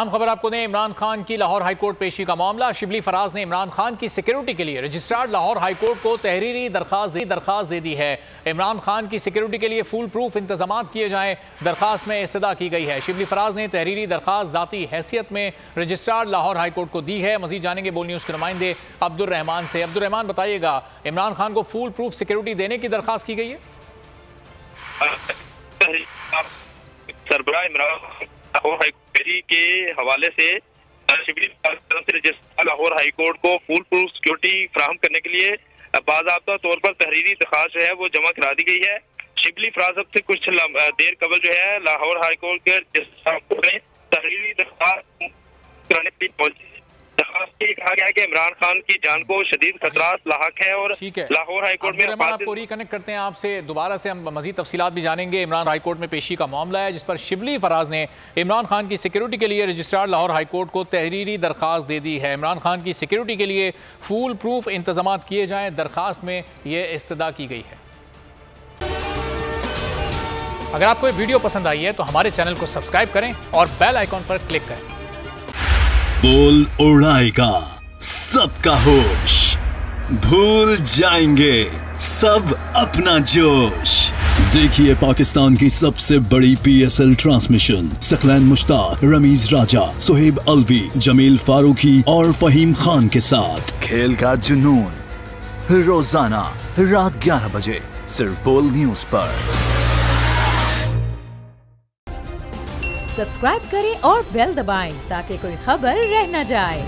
हम खबर आपको दें, इमरान खान की लाहौर हाईकोर्ट पेशी का मामला। शिबली फराज ने इमरान खान की सिक्योरिटी के लिए रजिस्ट्रार लाहौर हाईकोर्ट को तहरीरी दरखास्त दे दी है। इमरान खान की सिक्योरिटी के लिए फुल प्रूफ इंतजाम किए जाएं, दरखास्त में इस्तदा की गई है। शिबली फराज ने तहरीरी दरखास्त जाती हैसियत में रजिस्ट्रार लाहौर हाईकोर्ट को दी है। मजीद जानेंगे बोल न्यूज़ के नुमाइंदे अब्दुल रहमान से। अब्दुल रहमान, बताइएगा, इमरान खान को फुल प्रूफ सिक्योरिटी देने की दरखास्त की गई है? सरबराह इमरान लाहौर हाईकोर्ट के हवाले से शिबली रजिस्ट्रार लाहौर हाईकोर्ट को फुल प्रूफ सिक्योरिटी फराहम करने के लिए बाज़ाब्ता तौर पर तहरीरी दरखास्त जो है वो जमा करा दी गई है। शिबली फराज अब से कुछ देर कबल जो है लाहौर हाईकोर्ट के रजिस्ट्रार ने तहरीरी दरखास्त कराने के लिए पहुंची। दरखास्त में कहा गया है कि इमरान खान की जान को शदीद खतरात लाहक है और लाहौर हाईकोर्ट में आपको रिकनेक्ट करते हैं आपसे दोबारा से, हम मजीद तफसीलात भी जानेंगे। इमरान हाईकोर्ट में पेशी का मामला है जिस पर शिबली फराज ने इमरान खान की सिक्योरिटी के लिए रजिस्ट्रार लाहौर हाईकोर्ट को तहरीरी दरखास्त दे दी है। इमरान खान की सिक्योरिटी के लिए फुल प्रूफ इंतजाम किए जाएं, दरखास्त में ये इस्तदा की गई है। अगर आपको ये वीडियो पसंद आई है तो हमारे चैनल को सब्सक्राइब करें और बेल आइकॉन पर क्लिक करें। बोल उड़ाएगा सबका होश, भूल जाएंगे सब अपना जोश। देखिए पाकिस्तान की सबसे बड़ी PSL ट्रांसमिशन सकलैन मुश्ताक, रमीज राजा, सुहेब अलवी, जमील फारूकी और फहीम खान के साथ खेल का जुनून रोजाना रात 11 बजे सिर्फ बोल न्यूज पर। सब्सक्राइब करें और बेल दबाएं ताकि कोई खबर रह न जाए।